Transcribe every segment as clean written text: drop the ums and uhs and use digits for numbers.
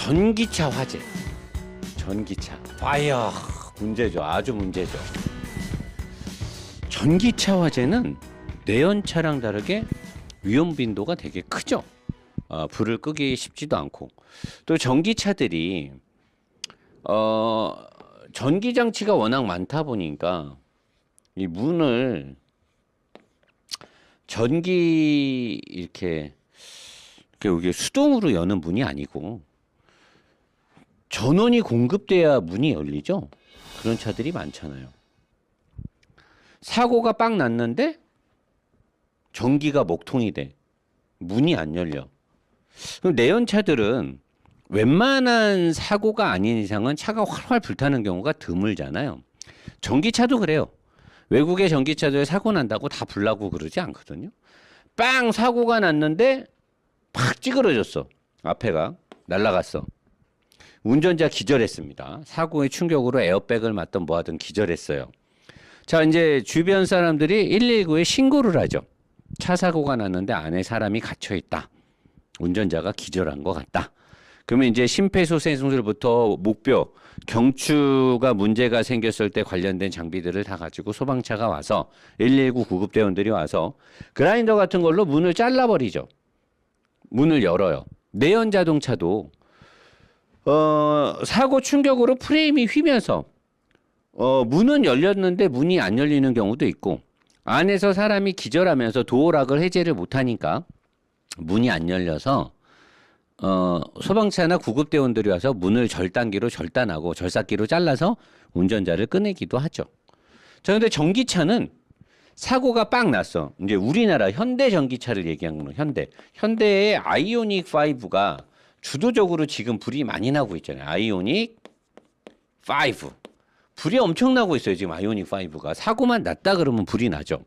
전기차 화재. 전기차. 파이어. 문제죠. 아주 문제죠. 전기차 화재는 내연차랑 다르게 위험 빈도가 되게 크죠. 불을 끄기 쉽지도 않고. 또 전기차들이 전기 장치가 워낙 많다 보니까 이 문을 전기 이렇게 여기 수동으로 여는 문이 아니고 전원이 공급돼야 문이 열리죠. 그런 차들이 많잖아요. 사고가 빵 났는데 전기가 먹통이 돼. 문이 안 열려. 그럼 내연차들은 웬만한 사고가 아닌 이상은 차가 활활 불타는 경우가 드물잖아요. 전기차도 그래요. 외국의 전기차들 사고 난다고 다 불나고 그러지 않거든요. 빵 사고가 났는데 팍 찌그러졌어. 앞에가 날아갔어. 운전자 기절했습니다. 사고의 충격으로 에어백을 맞든 뭐하든 기절했어요. 자, 이제 주변 사람들이 119에 신고를 하죠. 차 사고가 났는데 안에 사람이 갇혀있다. 운전자가 기절한 것 같다. 그러면 이제 심폐소생술부터 목뼈, 경추가 문제가 생겼을 때 관련된 장비들을 다 가지고 소방차가 와서 119 구급대원들이 와서 그라인더 같은 걸로 문을 잘라버리죠. 문을 열어요. 내연 자동차도 사고 충격으로 프레임이 휘면서 문은 열렸는데 문이 안 열리는 경우도 있고 안에서 사람이 기절하면서 도어락을 해제를 못하니까 문이 안 열려서 소방차나 구급대원들이 와서 문을 절단기로 절단하고 절삭기로 잘라서 운전자를 꺼내기도 하죠. 자, 근데 전기차는 사고가 빵 났어. 이제 우리나라 현대 전기차를 얘기한 거는 현대의 아이오닉 5가 주도적으로 지금 불이 많이 나고 있잖아요. 아이오닉 5. 불이 엄청 나고 있어요. 지금 아이오닉 5가. 사고만 났다 그러면 불이 나죠.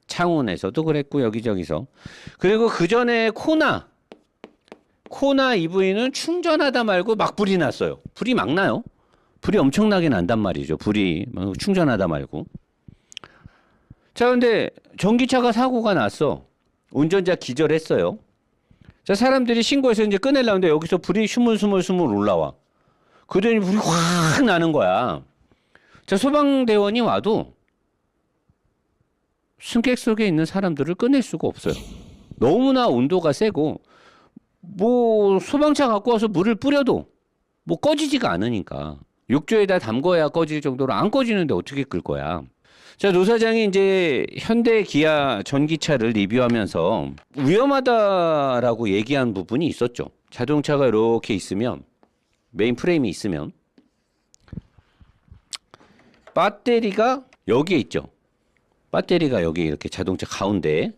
창원에서도 그랬고 여기저기서. 그리고 그 전에 코나 EV는 충전하다 말고 막 불이 났어요. 불이 막 나요. 불이 엄청나게 난단 말이죠. 불이 충전하다 말고. 자, 근데 전기차가 사고가 났어. 운전자 기절했어요. 자, 사람들이 신고해서 이제 꺼내려는데 여기서 불이 스물스물 올라와. 그러더니 불이 확 나는 거야. 자, 소방대원이 와도 승객 속에 있는 사람들을 꺼낼 수가 없어요. 너무나 온도가 세고 뭐 소방차 갖고 와서 물을 뿌려도 뭐 꺼지지가 않으니까 욕조에다 담궈야 꺼질 정도로 안 꺼지는데 어떻게 끌 거야. 자, 노 사장이 이제 현대 기아 전기차를 리뷰하면서 위험하다라고 얘기한 부분이 있었죠. 자동차가 이렇게 있으면 메인 프레임이 있으면 배터리가 여기에 있죠. 배터리가 여기 이렇게 자동차 가운데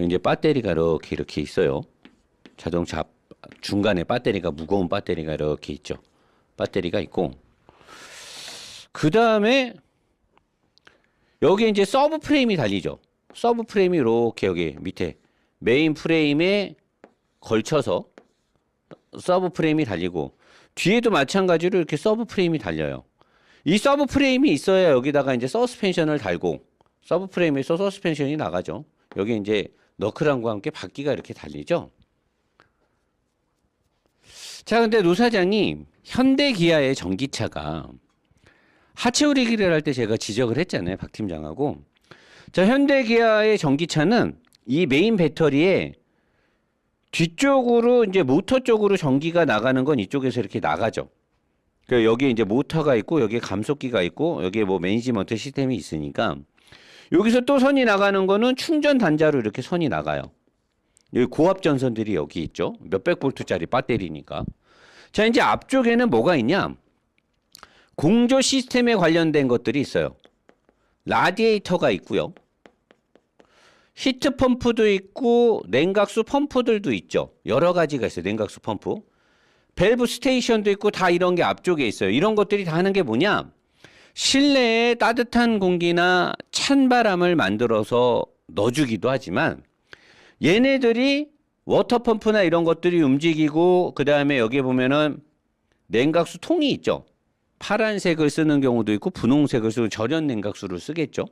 이제 배터리가 이렇게 있어요. 자동차 중간에 배터리가 무거운 배터리가 이렇게 있죠. 배터리가 있고 그 다음에 여기 이제 서브 프레임이 달리죠. 서브 프레임이 이렇게 여기 밑에 메인 프레임에 걸쳐서 서브 프레임이 달리고 뒤에도 마찬가지로 이렇게 서브 프레임이 달려요. 이 서브 프레임이 있어야 여기다가 이제 서스펜션을 달고 서브 프레임에서 서스펜션이 나가죠. 여기 이제 너클함과 함께 바퀴가 이렇게 달리죠. 자, 근데 노 사장이 현대 기아의 전기차가 하체 오리기를 할 때 제가 지적을 했잖아요. 박 팀장하고. 자, 현대 기아의 전기차는 이 메인 배터리에 뒤쪽으로 이제 모터 쪽으로 전기가 나가는 건 이쪽에서 이렇게 나가죠. 그 여기 이제 모터가 있고 여기에 감속기가 있고 여기에 뭐 매니지먼트 시스템이 있으니까 여기서 또 선이 나가는 거는 충전 단자로 이렇게 선이 나가요. 여기 고압 전선들이 여기 있죠. 몇백 볼트짜리 배터리니까. 자, 이제 앞쪽에는 뭐가 있냐? 공조 시스템에 관련된 것들이 있어요. 라디에이터가 있고요. 히트 펌프도 있고 냉각수 펌프들도 있죠. 여러 가지가 있어요. 냉각수 펌프. 밸브 스테이션도 있고 다 이런 게 앞쪽에 있어요. 이런 것들이 다 하는 게 뭐냐? 실내에 따뜻한 공기나 찬 바람을 만들어서 넣어주기도 하지만 얘네들이 워터펌프나 이런 것들이 움직이고 그 다음에 여기 보면은 냉각수 통이 있죠. 파란색을 쓰는 경우도 있고 분홍색을 쓰고 절연 냉각수를 쓰겠죠.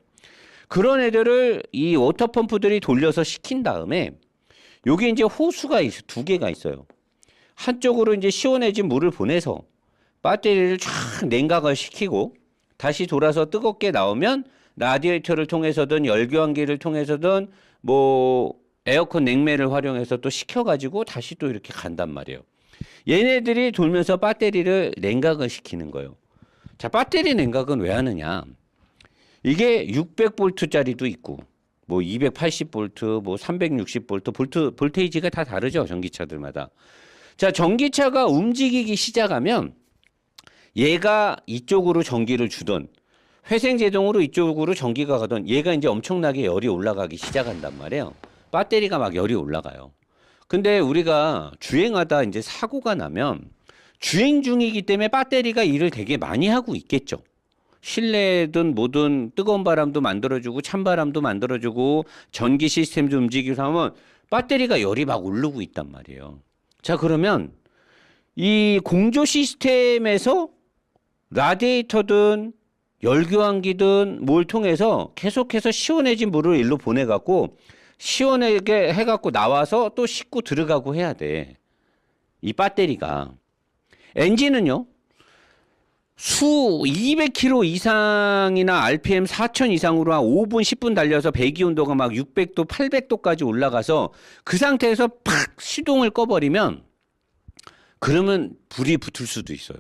그런 애들을 이 워터펌프들이 돌려서 식힌 다음에 여기 이제 호수가 두 개가 있어요. 한쪽으로 이제 시원해진 물을 보내서 배터리를 쫙 냉각을 시키고 다시 돌아서 뜨겁게 나오면 라디에이터를 통해서든 열교환기를 통해서든 뭐 에어컨 냉매를 활용해서 또 식혀가지고 다시 또 이렇게 간단 말이에요. 얘네들이 돌면서 배터리를 냉각을 시키는 거예요. 자, 배터리 냉각은 왜 하느냐? 이게 600볼트짜리도 있고 뭐 280볼트, 뭐 360볼트, 볼테이지가 다 다르죠, 전기차들마다. 자, 전기차가 움직이기 시작하면 얘가 이쪽으로 전기를 주던 회생제동으로 이쪽으로 전기가 가던 얘가 이제 엄청나게 열이 올라가기 시작한단 말이에요. 배터리가 막 열이 올라가요. 근데 우리가 주행하다 이제 사고가 나면 주행 중이기 때문에 배터리가 일을 되게 많이 하고 있겠죠. 실내든 뭐든 뜨거운 바람도 만들어주고 찬바람도 만들어주고 전기 시스템도 움직이고 하면 배터리가 열이 막 오르고 있단 말이에요. 자, 그러면 이 공조 시스템에서 라디에이터든 열교환기든 뭘 통해서 계속해서 시원해진 물을 일로 보내갖고 시원하게 해갖고 나와서 또 씻고 들어가고 해야 돼. 이 배터리가. 엔진은요, 수 200km 이상이나 RPM 4000 이상으로 한 5분, 10분 달려서 배기 온도가 막 600도, 800도까지 올라가서 그 상태에서 팍 시동을 꺼버리면 그러면 불이 붙을 수도 있어요.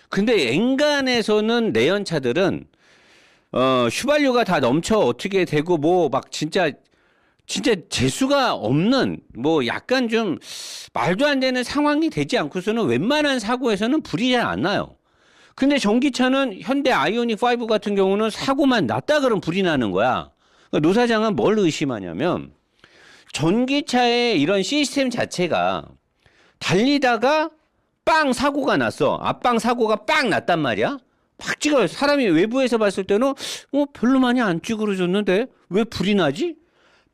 근데 엔간에서는 내연차들은 휘발유가 다 넘쳐 어떻게 되고 뭐 막 진짜 재수가 없는 뭐 약간 좀 말도 안 되는 상황이 되지 않고서는 웬만한 사고에서는 불이 잘 안 나요. 근데 전기차는 현대 아이오닉 5 같은 경우는 사고만 났다 그러면 불이 나는 거야. 그러니까 노 사장은 뭘 의심하냐면 전기차의 이런 시스템 자체가 달리다가 빵 사고가 났어. 앞방 사고가 빵 났단 말이야. 확 찍어요. 사람이 외부에서 봤을 때는 별로 많이 안 찌그러졌는데 왜 불이 나지?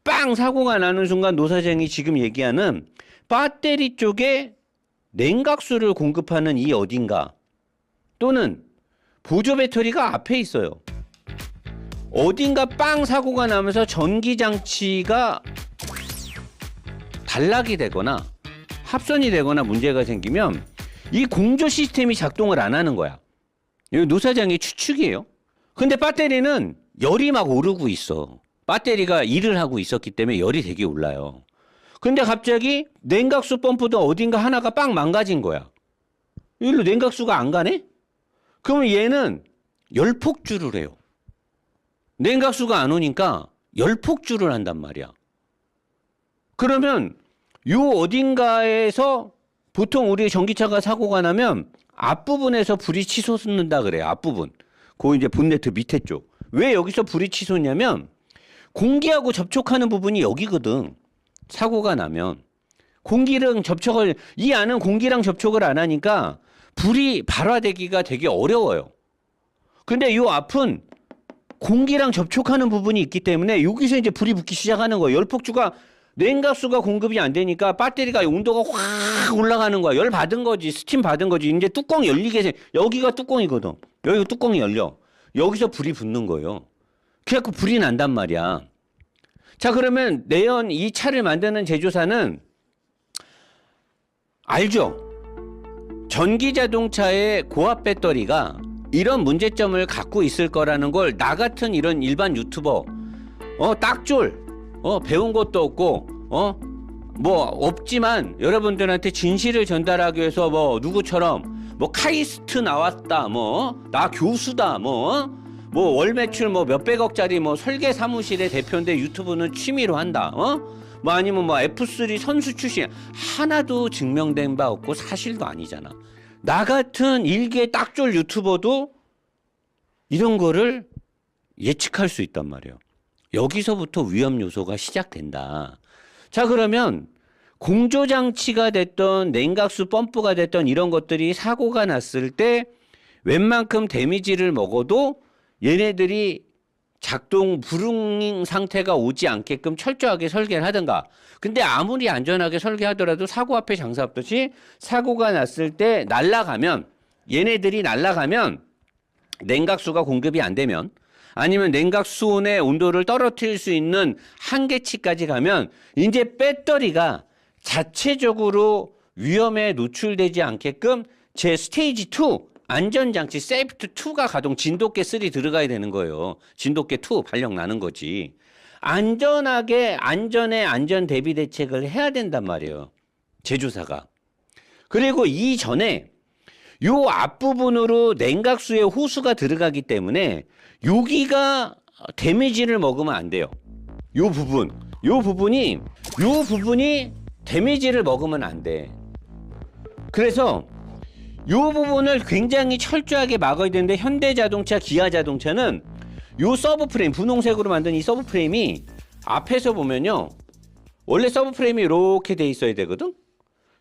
빵 사고가 나는 순간 노 사장이 지금 얘기하는 배터리 쪽에 냉각수를 공급하는 이 어딘가 또는 보조 배터리가 앞에 있어요. 어딘가 빵 사고가 나면서 전기장치가 단락이 되거나 합선이 되거나 문제가 생기면 이 공조 시스템이 작동을 안 하는 거야. 이거 노 사장의 추측이에요. 근데 배터리는 열이 막 오르고 있어. 배터리가 일을 하고 있었기 때문에 열이 되게 올라요. 근데 갑자기 냉각수 펌프도 어딘가 하나가 빵 망가진 거야. 이걸로 냉각수가 안 가네? 그러면 얘는 열폭주를 해요. 냉각수가 안 오니까 열폭주를 한단 말이야. 그러면 요 어딘가에서 보통 우리 전기차가 사고가 나면 앞부분에서 불이 치솟는다 그래요. 앞부분. 그 이제 본네트 밑에 쪽. 왜 여기서 불이 치솟냐면 공기하고 접촉하는 부분이 여기거든. 사고가 나면. 공기랑 접촉을, 이 안은 공기랑 접촉을 안 하니까 불이 발화되기가 되게 어려워요. 근데 요 앞은 공기랑 접촉하는 부분이 있기 때문에 여기서 이제 불이 붙기 시작하는 거예요. 열폭주가 냉각수가 공급이 안 되니까 배터리가 온도가 확 올라가는 거야. 열 받은 거지. 스팀 받은 거지. 이제 뚜껑 열리게 돼. 여기가 뚜껑이거든. 여기가 뚜껑이 열려. 여기서 불이 붙는 거예요. 그래갖고 불이 난단 말이야. 자, 그러면 내연 이 차를 만드는 제조사는 알죠? 전기 자동차의 고압 배터리가 이런 문제점을 갖고 있을 거라는 걸 나 같은 이런 일반 유튜버 딱졸 배운 것도 없고 뭐 없지만 여러분들한테 진실을 전달하기 위해서 뭐 누구처럼 뭐 카이스트 나왔다 뭐 나 교수다 뭐 월 매출 뭐 몇백억짜리 뭐 설계 사무실의 대표인데 유튜브는 취미로 한다 뭐 아니면 뭐 F3 선수 출신 하나도 증명된 바 없고 사실도 아니잖아. 나 같은 일개 딱졸 유튜버도 이런 거를 예측할 수 있단 말이에요. 여기서부터 위험 요소가 시작된다. 자, 그러면 공조장치가 됐던 냉각수 펌프가 됐던 이런 것들이 사고가 났을 때 웬만큼 데미지를 먹어도 얘네들이 작동 불능 상태가 오지 않게끔 철저하게 설계를 하든가. 근데 아무리 안전하게 설계하더라도 사고 앞에 장사 없듯이 사고가 났을 때 날아가면 얘네들이 날아가면 냉각수가 공급이 안 되면 아니면 냉각수온의 온도를 떨어뜨릴 수 있는 한계치까지 가면 이제 배터리가 자체적으로 위험에 노출되지 않게끔 제 스테이지 2 안전장치 세이프트 2가 가동 진돗개 3 들어가야 되는 거예요. 진돗개 2 발령 나는 거지. 안전하게 안전 대비 대책을 해야 된단 말이에요. 제조사가. 그리고 이전에 요 앞부분으로 냉각수에 호수가 들어가기 때문에 여기가 데미지를 먹으면 안 돼요. 요 부분이 데미지를 먹으면 안 돼. 그래서 요 부분을 굉장히 철저하게 막아야 되는데 현대자동차, 기아자동차는 요 서브프레임, 분홍색으로 만든 이 서브프레임이 앞에서 보면요. 원래 서브프레임이 이렇게 돼 있어야 되거든?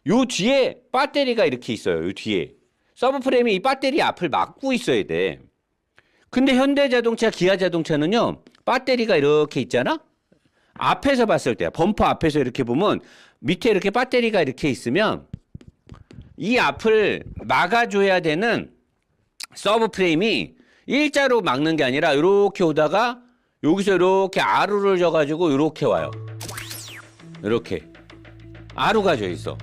요 뒤에 배터리가 이렇게 있어요. 요 뒤에. 서브프레임이 이 배터리 앞을 막고 있어야 돼. 근데 현대자동차, 기아자동차는요. 배터리가 이렇게 있잖아? 앞에서 봤을 때, 범퍼 앞에서 이렇게 보면 밑에 이렇게 배터리가 이렇게 있으면 이 앞을 막아줘야 되는 서브프레임이 일자로 막는 게 아니라 이렇게 오다가 여기서 이렇게 아루를 져가지고 이렇게 와요. 이렇게 아루가 져 있어.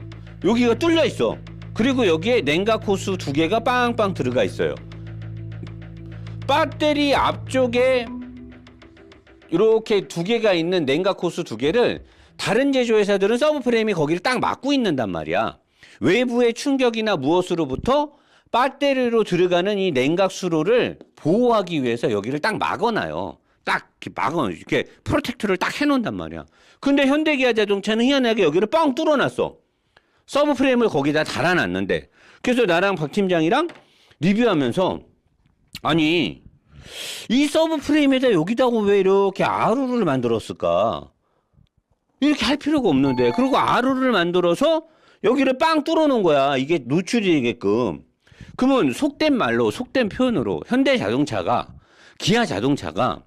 여기가 뚫려 있어. 그리고 여기에 냉각 호수 2개가 빵빵 들어가 있어요. 배터리 앞쪽에 이렇게 2개가 있는 냉각 호수 2개를 다른 제조회사들은 서브프레임이 거기를 딱 막고 있는단 말이야. 외부의 충격이나 무엇으로부터 배터리로 들어가는 이 냉각 수로를 보호하기 위해서 여기를 딱 막아놔요. 딱 이렇게 프로텍터를 딱 해놓는단 말이야. 근데 현대기아자동차는 희한하게 여기를 뻥 뚫어놨어. 서브프레임을 거기다 달아놨는데. 그래서 나랑 박 팀장이랑 리뷰하면서 아니 이 서브프레임에다 여기다가 왜 이렇게 아루를 만들었을까? 이렇게 할 필요가 없는데. 그리고 아루를 만들어서 여기를 빵 뚫어놓은 거야. 이게 노출이 되게끔. 그러면 속된 표현으로 현대자동차가, 기아자동차가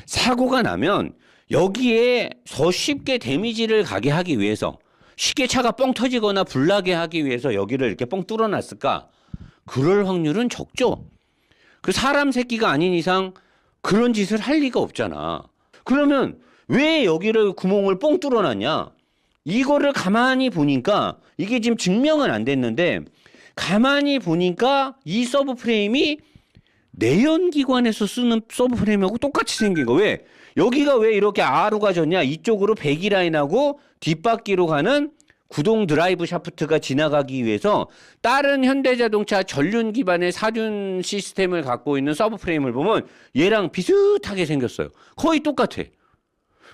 사고가 나면 여기에 더 쉽게 데미지를 가게 하기 위해서, 쉽게 차가 뻥 터지거나 불나게 하기 위해서 여기를 이렇게 뻥 뚫어놨을까? 그럴 확률은 적죠. 그 사람 새끼가 아닌 이상 그런 짓을 할 리가 없잖아. 그러면 왜 여기를 구멍을 뻥 뚫어놨냐? 이거를 가만히 보니까 이게 지금 증명은 안 됐는데 가만히 보니까 이 서브프레임이 내연기관에서 쓰는 서브프레임하고 똑같이 생긴 거. 왜? 여기가 왜 이렇게 아루가 졌냐? 이쪽으로 배기라인하고 뒷바퀴로 가는 구동 드라이브 샤프트가 지나가기 위해서 다른 현대자동차 전륜 기반의 사륜 시스템을 갖고 있는 서브프레임을 보면 얘랑 비슷하게 생겼어요. 거의 똑같아.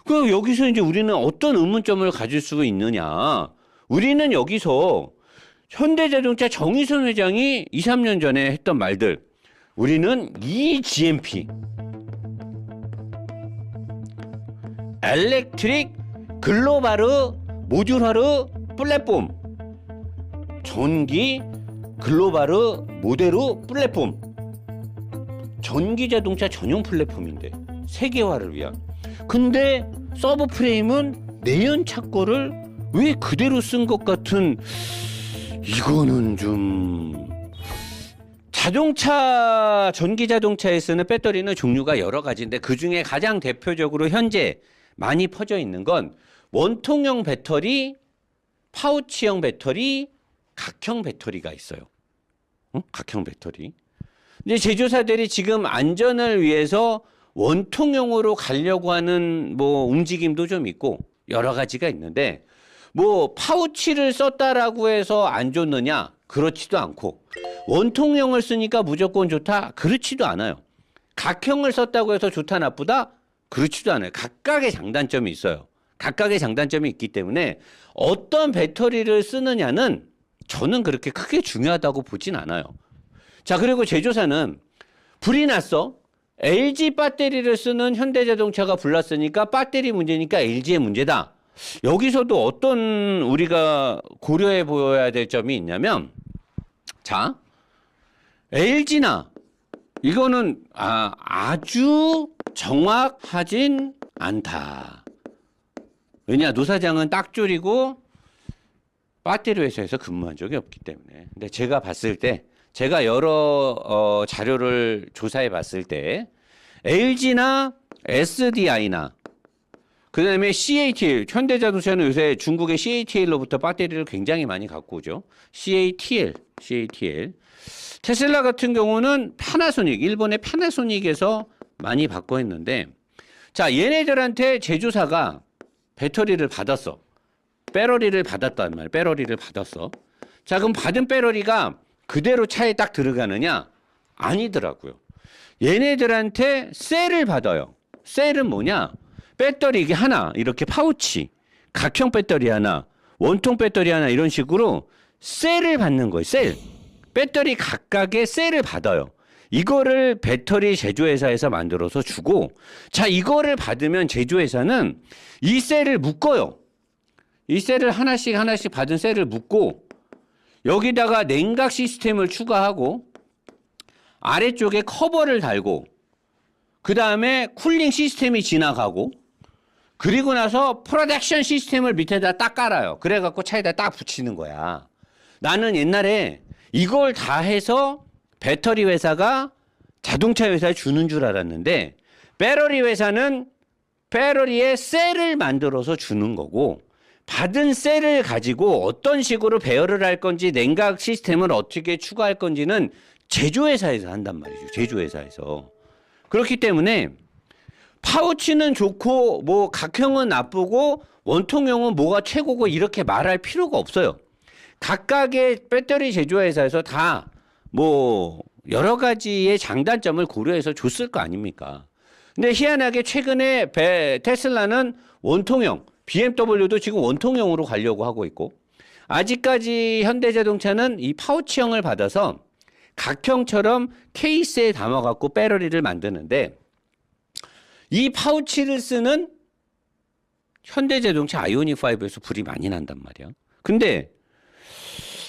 그럼 여기서 이제 우리는 어떤 의문점을 가질 수 있느냐? 우리는 여기서 현대자동차 정의선 회장이 2, 3년 전에 했던 말들. 우리는 EGMP, 엘렉트릭 글로바르 모듈하르 플랫폼, 전기 글로바르 모데르 플랫폼, 전기자동차 전용 플랫폼인데 세계화를 위한. 근데 서브프레임은 내연차 거를 왜 그대로 쓴 것 같은, 이거는 좀. 자동차, 전기자동차에 쓰는 배터리는 종류가 여러 가지인데 그중에 가장 대표적으로 현재 많이 퍼져 있는 건 원통형 배터리, 파우치형 배터리, 각형 배터리가 있어요. 각형 배터리. 근데 제조사들이 지금 안전을 위해서 원통형으로 가려고 하는 뭐 움직임도 좀 있고 여러 가지가 있는데, 뭐 파우치를 썼다라고 해서 안 좋느냐? 그렇지도 않고, 원통형을 쓰니까 무조건 좋다? 그렇지도 않아요. 각형을 썼다고 해서 좋다 나쁘다? 그렇지도 않아요. 각각의 장단점이 있어요. 각각의 장단점이 있기 때문에 어떤 배터리를 쓰느냐는 저는 그렇게 크게 중요하다고 보진 않아요. 자, 그리고 제조사는 불이 났어. LG 배터리를 쓰는 현대자동차가 불났으니까 배터리 문제니까 LG의 문제다. 여기서도 어떤 우리가 고려해 보여야 될 점이 있냐면, 자, LG나 이거는 아주 정확하진 않다. 왜냐, 노사장은 딱 줄이고 배터리 회사에서 근무한 적이 없기 때문에. 근데 제가 봤을 때, 제가 여러 자료를 조사해 봤을 때 LG나 SDI나 그다음에 CATL, 현대자동차는 요새 중국의 CATL로부터 배터리를 굉장히 많이 갖고 오죠. CATL. 테슬라 같은 경우는 파나소닉, 일본의 파나소닉에서 많이 받고 했는데, 자, 얘네들한테 제조사가 배터리를 받았어. 배터리를 받았단 말이야. 배터리를 받았어. 자, 그럼 받은 배터리가 그대로 차에 딱 들어가느냐? 아니더라고요. 얘네들한테 셀을 받아요. 셀은 뭐냐? 배터리 이게 하나, 이렇게 파우치, 각형 배터리 하나, 원통 배터리 하나 이런 식으로 셀을 받는 거예요. 셀. 배터리 각각의 셀을 받아요. 이거를 배터리 제조회사에서 만들어서 주고, 자, 이거를 받으면 제조회사는 이 셀을 묶어요. 이 셀을 하나씩 받은 셀을 묶고, 여기다가 냉각 시스템을 추가하고, 아래쪽에 커버를 달고, 그 다음에 쿨링 시스템이 지나가고, 그리고 나서 프로덕션 시스템을 밑에다 딱 깔아요. 그래갖고 차에다 딱 붙이는 거야. 나는 옛날에 이걸 다 해서 배터리 회사가 자동차 회사에 주는 줄 알았는데, 배터리 회사는 배터리에 셀을 만들어서 주는 거고, 받은 셀을 가지고 어떤 식으로 배열을 할 건지, 냉각 시스템을 어떻게 추가할 건지는 제조회사에서 한단 말이죠. 제조회사에서. 그렇기 때문에 파우치는 좋고 뭐 각형은 나쁘고 원통형은 뭐가 최고고 이렇게 말할 필요가 없어요. 각각의 배터리 제조회사에서 다 뭐 여러 가지의 장단점을 고려해서 줬을 거 아닙니까? 근데 희한하게 최근에 테슬라는 원통형, BMW도 지금 원통형으로 가려고 하고 있고, 아직까지 현대자동차는 이 파우치형을 받아서 각형처럼 케이스에 담아갖고 배터리를 만드는데, 이 파우치를 쓰는 현대자동차 아이오닉5에서 불이 많이 난단 말이야. 근데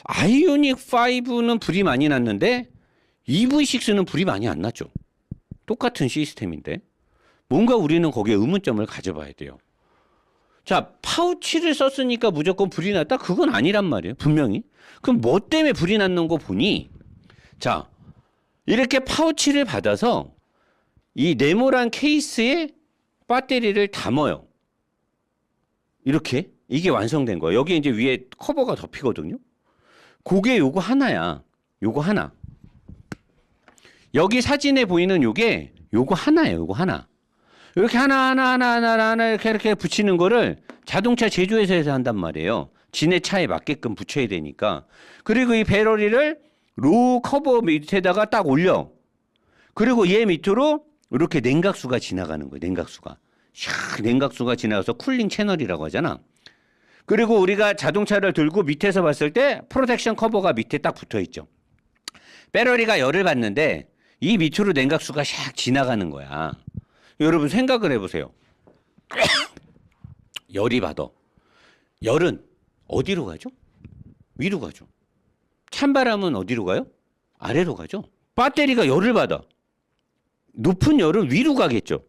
아이오닉5는 불이 많이 났는데 EV6는 불이 많이 안 났죠. 똑같은 시스템인데 뭔가 우리는 거기에 의문점을 가져봐야 돼요. 자, 파우치를 썼으니까 무조건 불이 났다? 그건 아니란 말이에요. 분명히. 그럼 뭐 때문에 불이 났는 거 보니, 자, 이렇게 파우치를 받아서 이 네모난 케이스에 배터리를 담아요. 이렇게. 이게 완성된 거예요. 여기 이제 위에 커버가 덮이거든요. 그게 요거 하나야. 요거 하나. 여기 사진에 보이는 요거 하나예요. 요거 하나. 이렇게 하나 이렇게 붙이는 거를 자동차 제조회사에서 한단 말이에요. 지네 차에 맞게끔 붙여야 되니까. 그리고 이 배터리를 로우 커버 밑에다가 딱 올려. 그리고 얘 밑으로 이렇게 냉각수가 지나가는 거예요. 냉각수가. 샥 냉각수가 지나가서 쿨링 채널이라고 하잖아. 그리고 우리가 자동차를 들고 밑에서 봤을 때 프로텍션 커버가 밑에 딱 붙어 있죠. 배터리가 열을 받는데 이 밑으로 냉각수가 샥 지나가는 거야. 여러분 생각을 해보세요. 열이 받아. 열은 어디로 가죠? 위로 가죠. 찬바람은 어디로 가요? 아래로 가죠. 배터리가 열을 받아. 높은 열은 위로 가겠죠.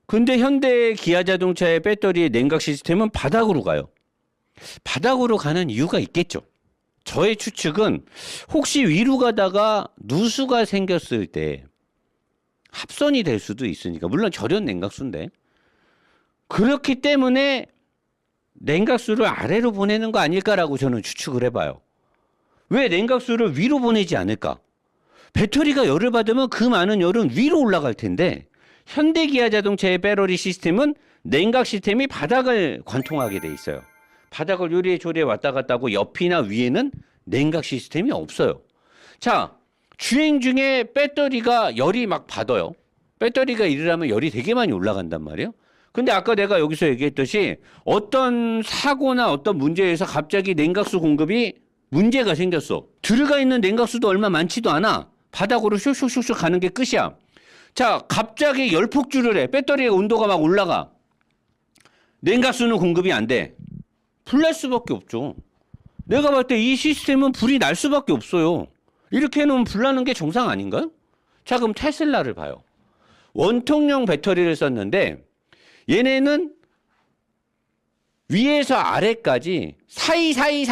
근데 현대 기아 자동차의 배터리의 냉각 시스템은 바닥으로 가요. 바닥으로 가는 이유가 있겠죠. 저의 추측은 혹시 위로 가다가 누수가 생겼을 때 합선이 될 수도 있으니까, 물론 절연 냉각수인데, 그렇기 때문에 냉각수를 아래로 보내는 거 아닐까라고 저는 추측을 해봐요. 왜 냉각수를 위로 보내지 않을까? 배터리가 열을 받으면 그 많은 열은 위로 올라갈 텐데, 현대 기아 자동차의 배터리 시스템은 냉각 시스템이 바닥을 관통하게 돼 있어요. 바닥을 요리조리에 왔다 갔다 하고 옆이나 위에는 냉각 시스템이 없어요. 자, 주행 중에 배터리가 열이 막 받아요. 배터리가 일을 하면 열이 되게 많이 올라간단 말이에요. 근데 아까 내가 여기서 얘기했듯이 어떤 사고나 어떤 문제에서 갑자기 냉각수 공급이 문제가 생겼어. 들어가 있는 냉각수도 얼마 많지도 않아. 바닥으로 슉슉슉슉 가는 게 끝이야. 자, 갑자기 열폭주를 해. 배터리의 온도가 막 올라가. 냉각수는 공급이 안 돼. 불날 수밖에 없죠. 내가 봤을 때 이 시스템은 불이 날 수밖에 없어요. 이렇게 해놓으면 불나는 게 정상 아닌가요? 자, 그럼 테슬라를 봐요. 원통형 배터리를 썼는데 얘네는 위에서 아래까지 사이사이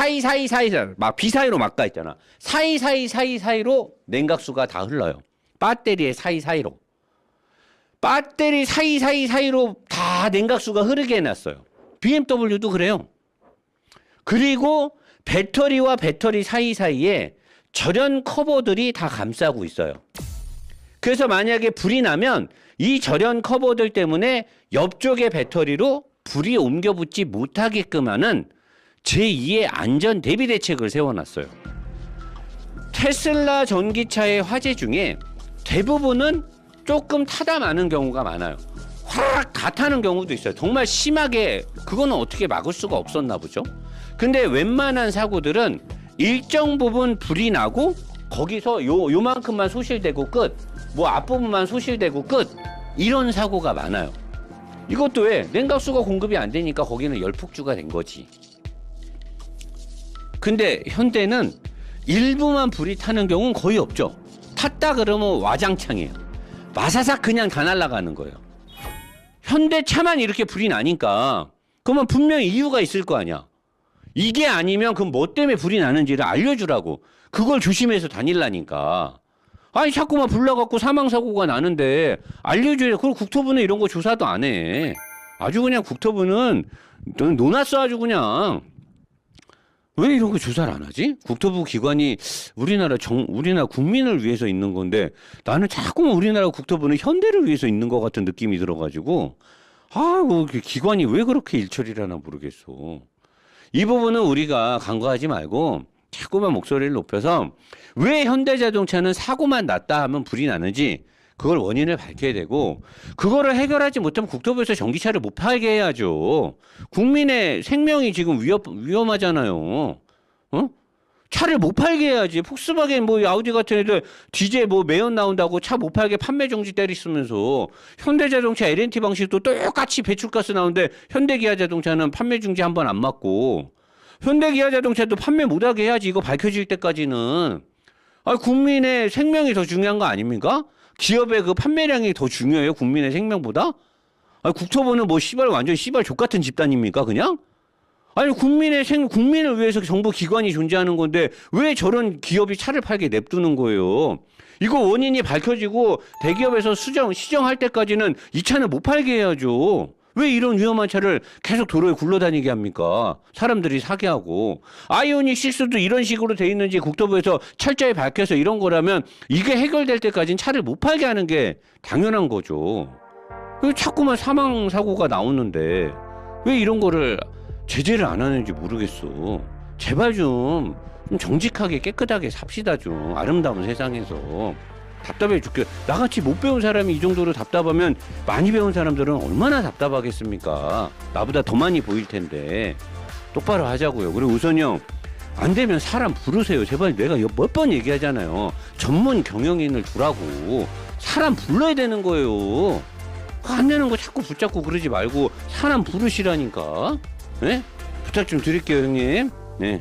막 비사이로 막 가 있잖아. 사이사이로 냉각수가 다 흘러요. 배터리의 사이사이로. 배터리 사이로 다 냉각수가 흐르게 해놨어요. BMW도 그래요. 그리고 배터리와 배터리 사이사이에 절연 커버들이 다 감싸고 있어요. 그래서 만약에 불이 나면 이 절연 커버들 때문에 옆쪽의 배터리로 불이 옮겨 붙지 못하게끔 하는 제2의 안전 대비 대책을 세워놨어요. 테슬라 전기차의 화재 중에 대부분은 조금 타다 마는 경우가 많아요. 확 다 타는 경우도 있어요. 정말 심하게 그거는 어떻게 막을 수가 없었나 보죠. 근데 웬만한 사고들은 일정 부분 불이 나고 거기서 요만큼만 소실되고 끝. 뭐 앞부분만 소실되고 끝. 이런 사고가 많아요. 이것도 왜? 냉각수가 공급이 안 되니까 거기는 열폭주가 된 거지. 근데 현대는 일부만 불이 타는 경우는 거의 없죠. 탔다 그러면 와장창이에요. 마사삭 그냥 다 날아가는 거예요. 현대차만 이렇게 불이 나니까 그러면 분명히 이유가 있을 거 아니야. 이게 아니면 그럼 뭐 때문에 불이 나는지를 알려주라고. 그걸 조심해서 다닐라니까. 아니 자꾸만 불 나갖고 사망사고가 나는데 알려줘야. 그리고 국토부는 이런 거 조사도 안 해. 아주 그냥 국토부는 논았어 아주 그냥. 왜 이런 거 조사를 안 하지? 국토부 기관이 우리나라 국민을 위해서 있는 건데 나는 자꾸만 우리나라 국토부는 현대를 위해서 있는 것 같은 느낌이 들어가지고 기관이 왜 그렇게 일처리를 하나 모르겠어. 이 부분은 우리가 간과하지 말고 자꾸만 목소리를 높여서 왜 현대자동차는 사고만 났다 하면 불이 나는지 그걸 원인을 밝혀야 되고 그거를 해결하지 못하면 국토부에서 전기차를 못 팔게 해야죠. 국민의 생명이 지금 위험하잖아요. 어? 차를 못 팔게 해야지. 폭스바겐 뭐 아우디 같은 애들 디젤 뭐 매연 나온다고 차 못 팔게 판매 정지 때리시면서 현대자동차 L&T 방식도 똑같이 배출가스 나오는데 현대기아자동차는 판매 중지 한 번 안 맞고 현대기아자동차도 판매 못하게 해야지. 이거 밝혀질 때까지는. 국민의 생명이 더 중요한 거 아닙니까? 기업의 그 판매량이 더 중요해요, 국민의 생명보다? 국토부는 뭐 완전 족같은 집단입니까, 그냥? 아니, 국민을 위해서 정부 기관이 존재하는 건데 왜 저런 기업이 차를 팔게 냅두는 거예요? 이거 원인이 밝혀지고 대기업에서 시정할 때까지는 이 차는 못 팔게 해야죠. 왜 이런 위험한 차를 계속 도로에 굴러다니게 합니까? 사람들이 사게 하고. 아이오닉 6도 이런 식으로 돼 있는지 국토부에서 철저히 밝혀서 이런 거라면 이게 해결될 때까지는 차를 못 팔게 하는 게 당연한 거죠. 왜 자꾸만 사망 사고가 나오는데 왜 이런 거를 제재를 안 하는지 모르겠어. 제발 좀 정직하게 깨끗하게 삽시다 좀. 아름다운 세상에서. 답답해 죽게. 나같이 못 배운 사람이 이 정도로 답답하면 많이 배운 사람들은 얼마나 답답하겠습니까? 나보다 더 많이 보일 텐데. 똑바로 하자고요. 그리고 우선이 형, 안 되면 사람 부르세요. 제발. 내가 몇 번 얘기하잖아요. 전문 경영인을 두라고. 사람 불러야 되는 거예요. 안 되는 거 자꾸 붙잡고 그러지 말고 사람 부르시라니까. 네? 부탁 좀 드릴게요, 형님. 네.